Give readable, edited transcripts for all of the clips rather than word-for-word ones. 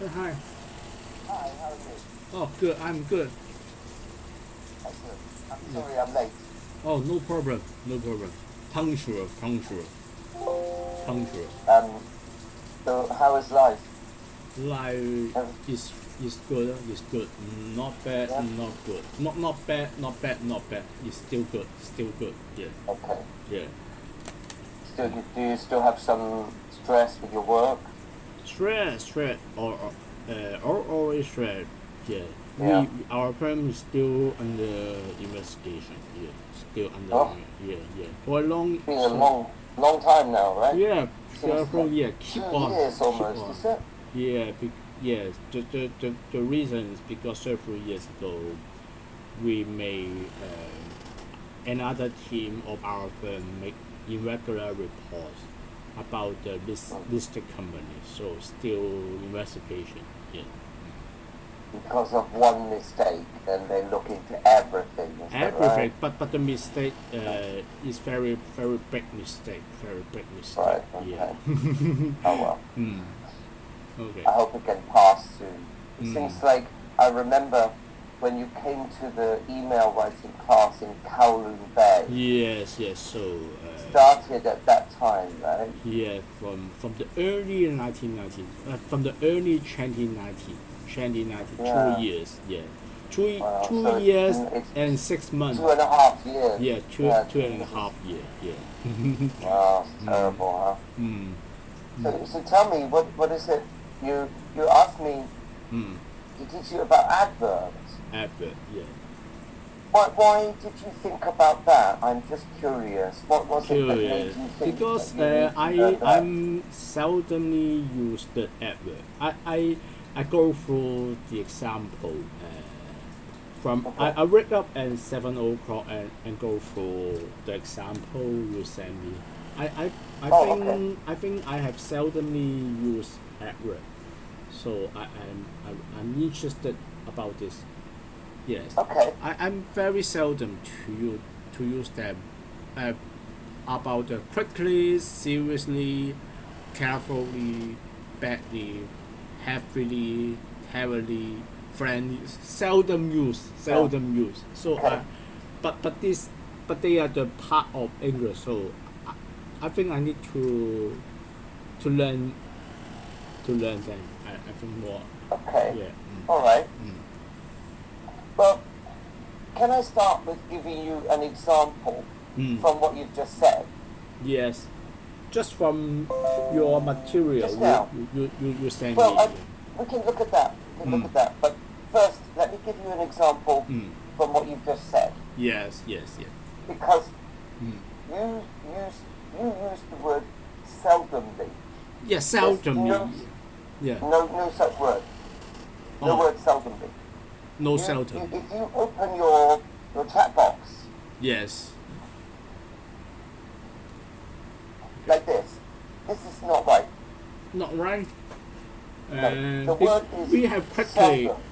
Hi. Hi, how are you? Oh, good. I'm good. Excellent. I'm Yeah. sorry I'm late. Oh, no problem. No problem. Punctual, punctual, punctual. Um, so how is life? Life Um, is good. Is good. Not bad. yeah. Not good. Not bad. Not bad. Not bad. It's still good. Still good. Yeah. Okay. Yeah. Do you still have some stress with your work? Stress, or always stress. Yeah. Yeah. Our firm is still under investigation. Yeah. Still under. Oh, Yeah. For a long. it's been a So long time now, right? yeah, Seems several like yeah, two years keep almost, on. is it? Yeah, yes. The reason is because several years ago we made another team of our firm make irregular reports about the Mm. listed company. So still investigation. Yeah, Because of one mistake, and they look into everything, is that right? everything. But the mistake is very big mistake. Very big mistake. Right, Yeah. okay. Oh well. mm. Okay. I hope it can pass soon. It Mm. seems like I remember when you came to the email writing class in Kowloon Bay. Yes. So, It started at that time, right? yeah, from the early 1990, from the early 2019, 2019, two Yeah. years, yeah, two Wow. two So years it's and 6 months, 2.5 years. yeah, Yeah, two and a Jesus. half year, yeah. Wow, it's mm, terrible, huh? mm, So tell me, what is it? You asked me mm. to teach you about adverbs. Advert, yeah. Why did you think about that? I'm just curious. What was it that made Curious you think that because you need to learn that? I'm seldomly use the adverb. I go through the example from Okay. I wake up at 7 o'clock and go through the example you send me. I, I, Oh, okay. I think I have seldomly used adverb, so I'm interested about this. Yes, Okay. I'm very seldom to use them uh, about quickly, seriously, carefully, badly, heavily, heavily, friendly. Yeah. Seldom use. So Okay. but this, but they are the part of English. So I think I need to learn them. I think more. Okay. Yeah. All right. Mm. Well, can I start with giving you an example Mm. from what you've just said? Yes. Just from your material Just now. you send Well, me. we can look at that. We can look Mm. at that. But first, let me give you an example Mm. from what you've just said, Yes. because Mm. you use you used the word seldomly. Yes, There's seldomly. Yeah. no such word. No Oh, word seldomly. no You seldom. if you open your chat box Yes. like this is not right. Not right. No, the word is We have quickly, seldom.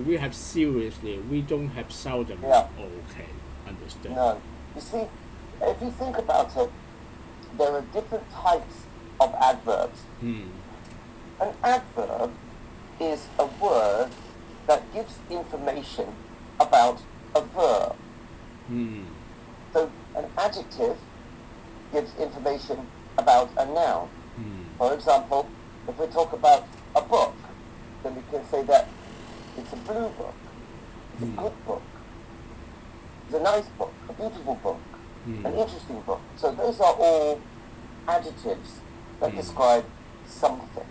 we have seriously. We don't have seldom. Yeah. Okay, understand. No. You see, if you think about it, there are different types of adverbs. Hmm. An adverb is a word that gives information about a verb. Hmm. So an adjective gives information about a noun. Hmm. For example, if we talk about a book, then we can say that it's a blue book, it's a Hmm. good book, it's a nice book, a beautiful book, Hmm. an interesting book. So those are all adjectives that Hmm. describe something.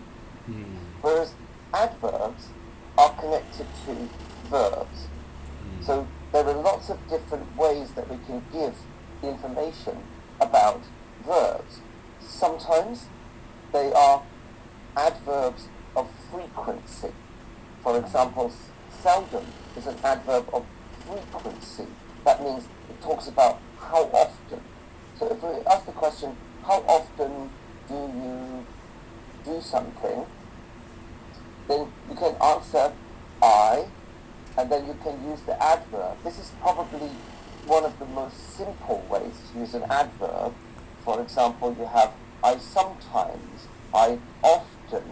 Hmm. Whereas adverbs are connected to verbs. Hmm. So there are lots of different ways that we can give information about verbs. Sometimes they are adverbs of frequency. For example, seldom is an adverb of frequency. That means it talks about how often. So if we ask the question, how often do you do something, then you can answer I, and then you can use the adverb. This is probably one of the most simple ways to use an adverb. For example, you have I sometimes, I often.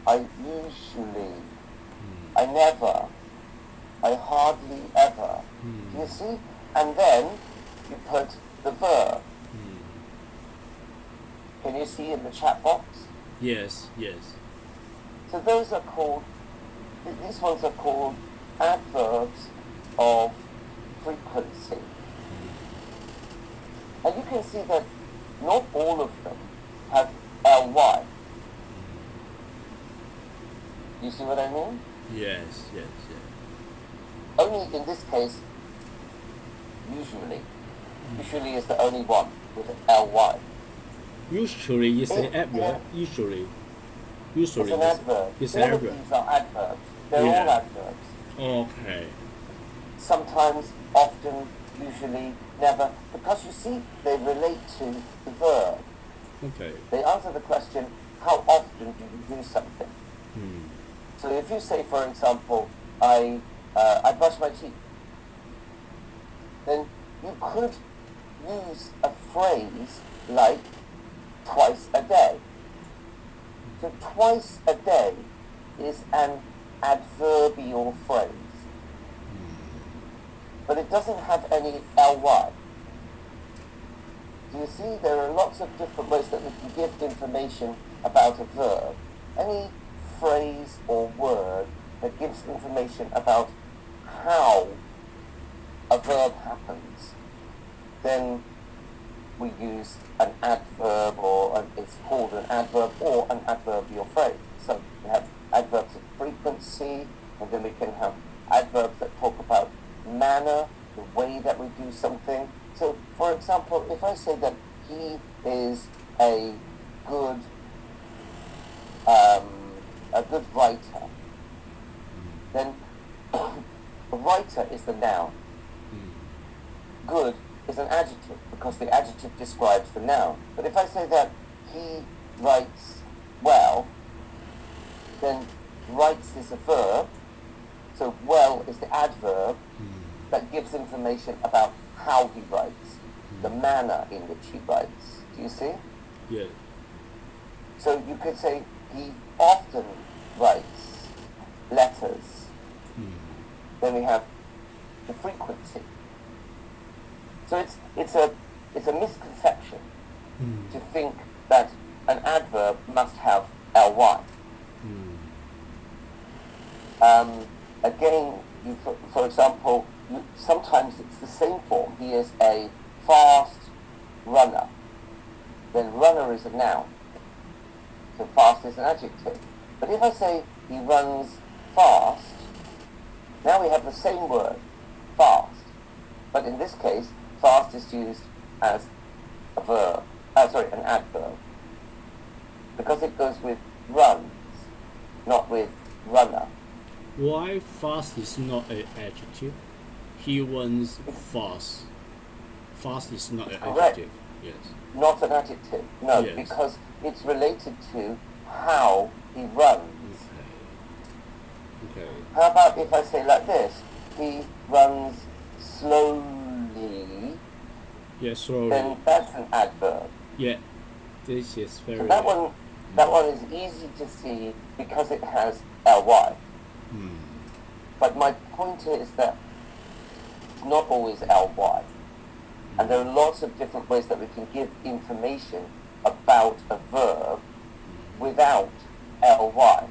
I usually, I never, I hardly ever. Do you see? And then you put the verb. Can you see in the chat box? Yes, yes. So those are called, these ones are called adverbs of frequency. And you can see that not all of them have ly. You see what I mean? Yes, yes, yes. Only in this case, usually is the only one with ly. Usually it's an adverb. Usually It's an adverb. It's All an of adverb. these are adverbs. They're all adverbs. Okay. Sometimes, often, usually, never. Because you see, they relate to the verb. Okay. They answer the question, how often do you do something? So if you say, for example, I brush my teeth, then you could use a phrase like twice a day. So twice a day is an adverbial phrase. But it doesn't have any ly. Do you see? There are lots of different ways that we can give information about a verb. Any phrase or word that gives information about how a verb happens, then we use an adverb, it's called an adverb or an adverbial phrase. So we have adverbs of frequency, and then we can have adverbs that talk about manner, the way that we do something. So, for example, if I say that he is a good writer, then a writer is the noun. Good is an adjective because the adjective describes the noun. But if I say that he writes well, then writes is a verb, so well is the adverb that gives information about how he writes, the manner in which he writes. Do you see? Yeah. So you could say he often writes letters. Then we have the frequency. So it's a misconception to think that an adverb must have ly. Again, for example, sometimes it's the same form. He is a fast runner. Then runner is a noun. So fast is an adjective. But if I say he runs fast, now we have the same word, fast. But in this case, fast is used as a verb, an adverb. Because it goes with runs, not with runner. Why fast is not an adjective? He runs fast. Fast is not an adjective. Yes. Not an adjective. No, yes. Because it's related to how he runs. Okay. How about if I say like this? He runs slowly. Yes, slowly. Then that's an adverb. Yeah. This is very. So that one is easy to see because it has ly. But my point is that it's not always ly. And there are lots of different ways that we can give information about a verb without ly.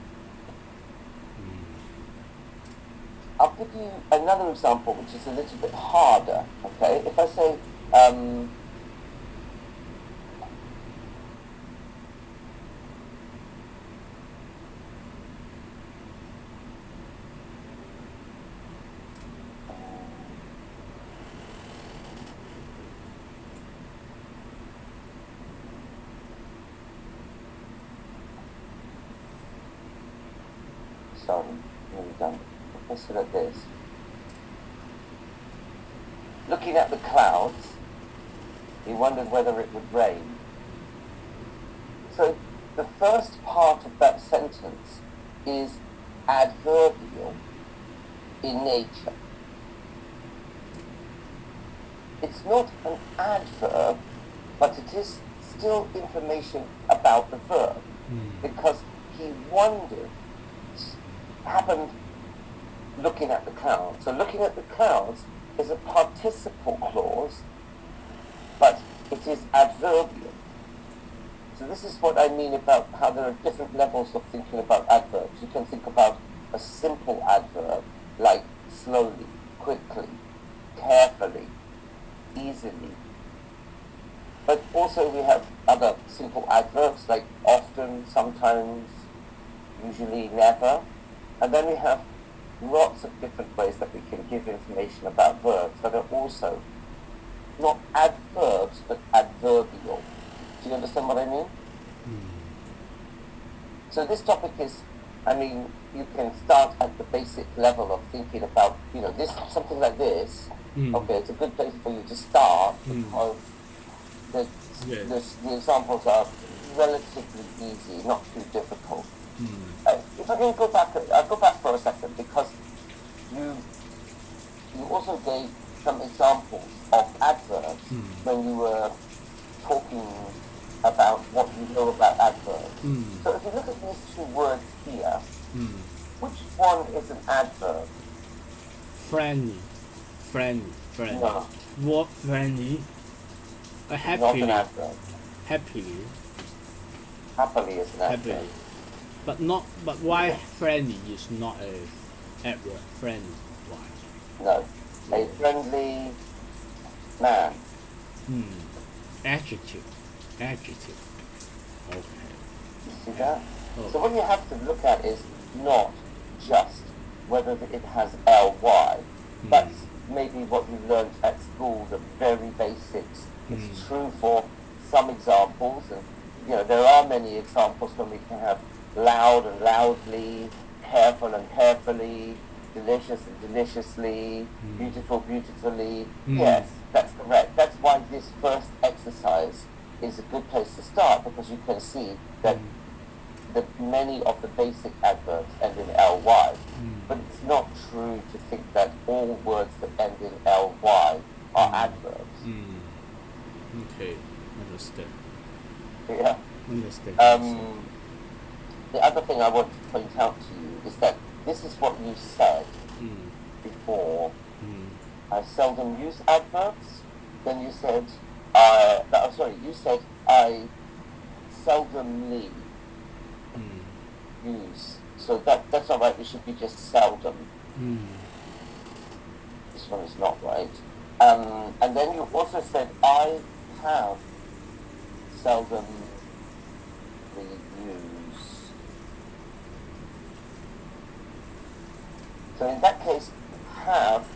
I'll give you another example which is a little bit harder, okay? If I say, sorry, nearly done. Let's look at this. Looking at the clouds, he wondered whether it would rain. So the first part of that sentence is adverbial in nature. It's not an adverb, but it is still information about the verb, because he wondered happened looking at the clouds. So looking at the clouds is a participle clause, but it is adverbial. So this is what I mean about how there are different levels of thinking about adverbs. You can think about a simple adverb like slowly, quickly, carefully, easily. But also we have other simple adverbs like often, sometimes, usually, never. And then we have lots of different ways that we can give information about verbs that are also not adverbs but adverbial. Do you understand what I mean? So this topic is, I mean, you can start at the basic level of thinking about, this something like this. Okay, it's a good place for you to start because the examples are relatively easy, not too difficult. If I can go back, I'll go back for a second because you also gave some examples of adverbs when you were talking about what you know about adverbs. So if you look at these two words here, which one is an adverb? Friendly. No. What friendly? Happily. Not an adverb. Happily. Happily is an adverb. Happily. But why friendly is not a adverb? Friendly. Why? No. A friendly man. Adjective. Okay. You see that? Oh. So what you have to look at is not just whether it has ly, but maybe what you learned at school, the very basics. It's true for some examples, and there are many examples when we can have loud and loudly, careful and carefully, delicious and deliciously, beautiful beautifully. Yes, that's correct. That's why this first exercise is a good place to start, because you can see that many of the basic adverbs end in ly, but it's not true to think that all words that end in ly are adverbs. Okay, understand. Yeah. Understand. The other thing I want to point out to you is that this is what you said before. I seldom use adverbs. Then you said, you said I seldomly use. So that's not right. It should be just seldom. This one is not right. And then you also said I have seldomly used. So in that case, have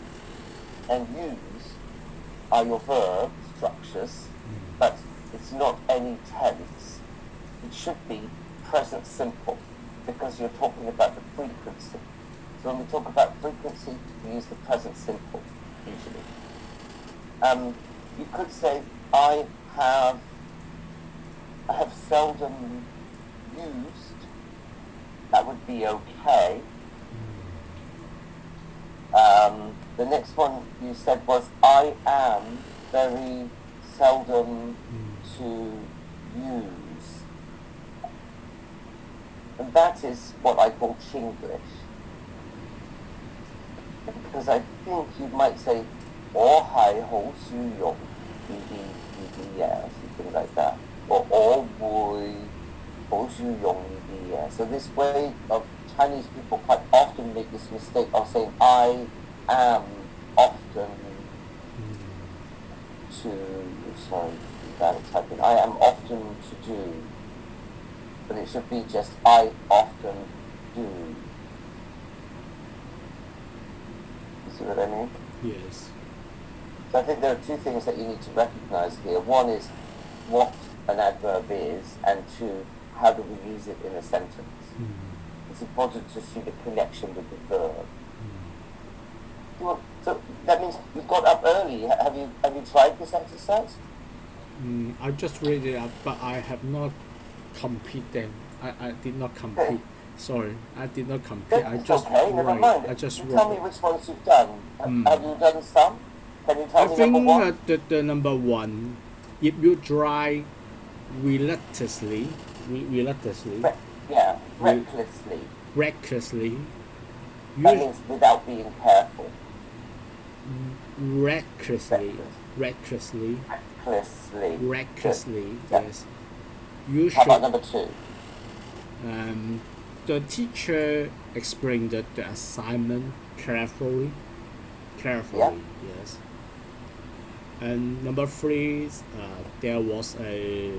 and use are your verb structures, but it's not any tense. It should be present simple, because you're talking about the frequency. So when we talk about frequency, we use the present simple, usually. You could say, I have seldom used. That would be okay. The next one you said was, I am very seldom to use. And that is what I call Chinglish. Because I think you might say, 我係好少用呢啲嘢, something like that. Or 我會好少用呢啲嘢. So this way of Chinese people quite often make this mistake of saying, I am often I am often to do. But it should be just, I often do. You see what I mean? Yes. So I think there are two things that you need to recognize here. One is what an adverb is, and two, how do we use it in a sentence? It's important to see the connection with the verb. So that means you got up early. Have you tried this exercise? I just read it up, but I have not complete them. I did not complete. Okay. Sorry, I did not complete. I It's just okay, never write. mind. I just you tell me wrote. which ones you've done. Have you done some? Can you tell I me think number one? the number one, if you drive relentlessly, Yeah. Recklessly. recklessly. That You means without being careful. recklessly, Reckless. recklessly, Recklessly. recklessly. Yeah. Yes. You How about should. number 2? The teacher explained the assignment carefully. Carefully. Yes. And number 3, there was a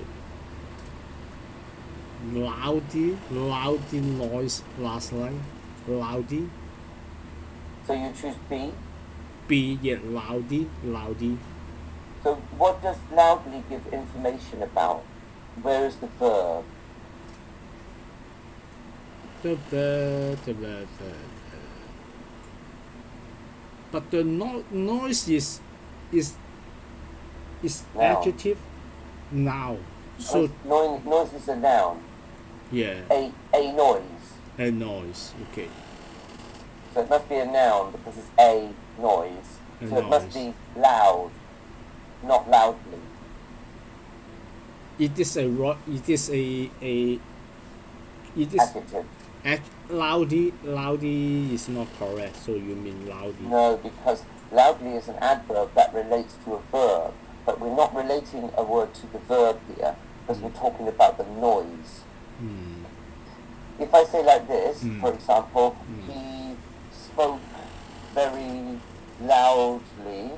loudy noise last night. Loudy. So you choose B. B, yeah, loudy. So what does loudly give information about? Where is the verb? But the noise is Noun. adjective now. So Noise is a noun. yeah, A noise. a noise. Okay, So it must be a noun because it's a noise. A So it must noise. be loud, not loudly. it is Adjective. loudy is not correct. So you mean loudy? No, because loudly is an adverb that relates to a verb. But we're not relating a word to the verb here because we're talking about the noise. If I say like this, for example, he spoke very loudly,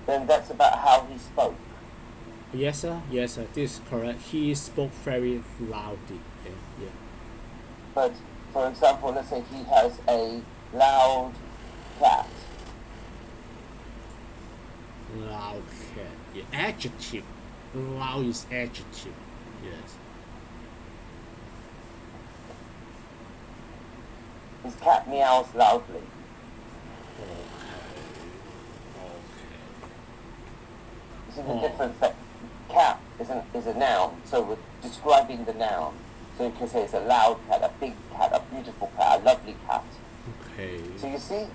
then that's about how he spoke. Yes, sir. Yes, sir. This is correct. He spoke very loudly. Yeah. But for example, let's say he has a loud cat. Loud cat. Yeah. Adjective. Loud is adjective. Yes. His cat meows loudly. You see the difference that cat is a noun, so we're describing the noun. So you can say it's a loud cat, a big cat, a beautiful cat, a lovely cat. Okay. So you see,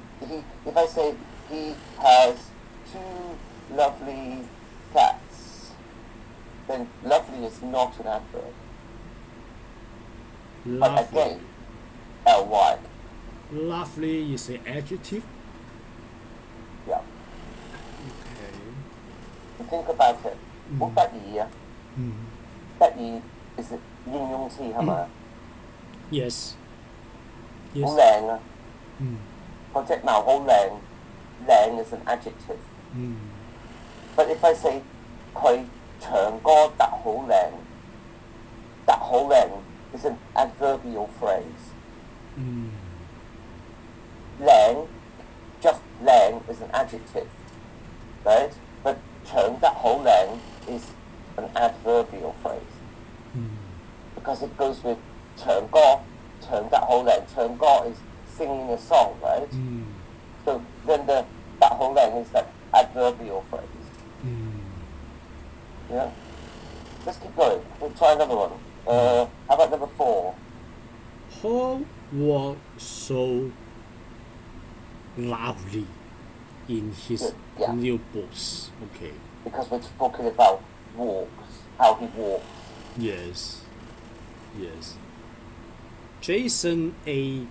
if I say he has 2 lovely cats, then lovely is not an adverb. But Lovely. again, ly. Lovely is an adjective. Yeah. Okay. You think about it. 好得意啊！得意 is 形容詞係咪？ Yes. 好 Yes. 靚啊！嗰隻貓好靚，靚 is an adjective. But if I say 佢唱歌特好靚，特好靚 is an adverbial phrase. 靚 just 靚 is an adjective, right? But 唱得好靚 is an adverbial phrase because it goes with 唱歌，唱得好靚。唱歌 is singing a song, right? So then the 得好靚 is that adverbial phrase. Yeah. Let's keep going. We'll try another one. How about number 4? Paul was so loudly in his Good, yeah. new books. Okay. Because we're talking about walks, how he walks. Yes. Yes. Jason ate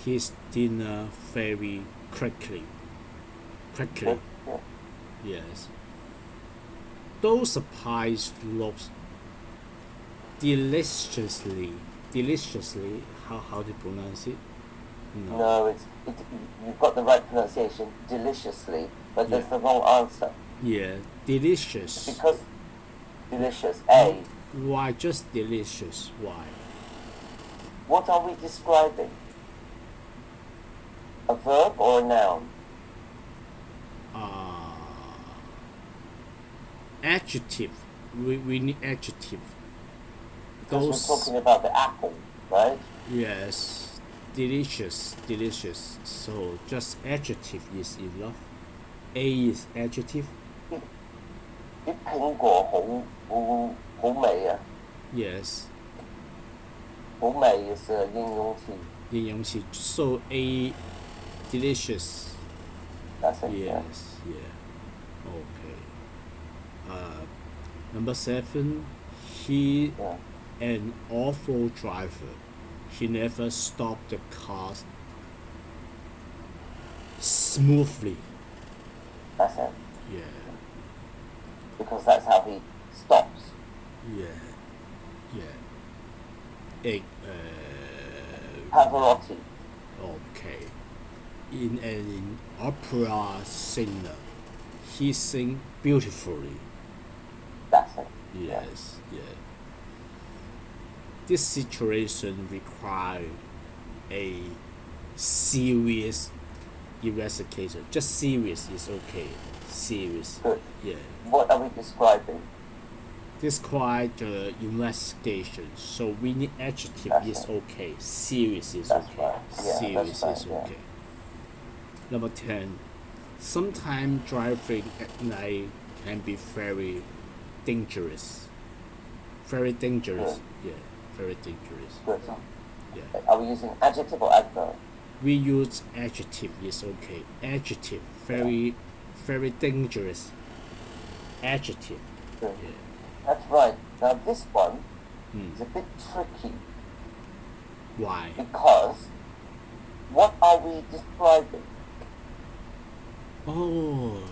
his dinner very quickly. Quickly. Yeah. Yes. Those pies looked deliciously. Deliciously. How do you pronounce it? No, you've got the right pronunciation, deliciously, but that's the wrong answer. Yeah, delicious. Because delicious, A. Why just delicious? Why? What are we describing? A verb or a noun? Adjective. We need adjective. Because we're talking about the apple, right? Yes, delicious. So just adjective is enough. A is adjective. 啲蘋果好味啊！ Yes. 好味 is a 形容詞。形容詞. So A, delicious. That's it. Yes. Yeah. Okay. Number 7. He an awful driver. he never stopped the car smoothly. That's it. Yeah, Because that's how he stops. yeah, yeah. Pavarotti. Okay. In opera singer, he sing beautifully. That's it. Yes, yeah. This situation requires a serious investigation. Just serious is okay. Serious. Good. Yeah. What are we describing? Describe the investigation. So we need adjective That's is it. okay. Serious is That's okay. right. Yeah, Serious that's is right, yeah. okay. Number 10. Sometimes driving at night can be very dangerous. Very dangerous. Good. Yeah, very dangerous. Good. Yeah. Are we using adjective or adverb? We use adjective is okay. Adjective, very, very dangerous. Adjective. Good. Yeah. That's right. Now this one Hmm. is a bit tricky Why? because what are we describing? Oh,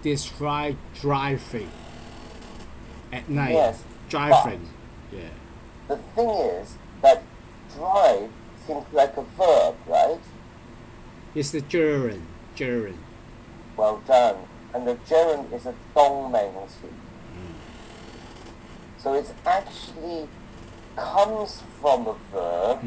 describe driving at night. Yes, Driving. Yeah. The thing is that drive seems like a verb, right? It's the gerund. Gerund. Well done. And the gerund is a 动名词. So it actually comes from a verb,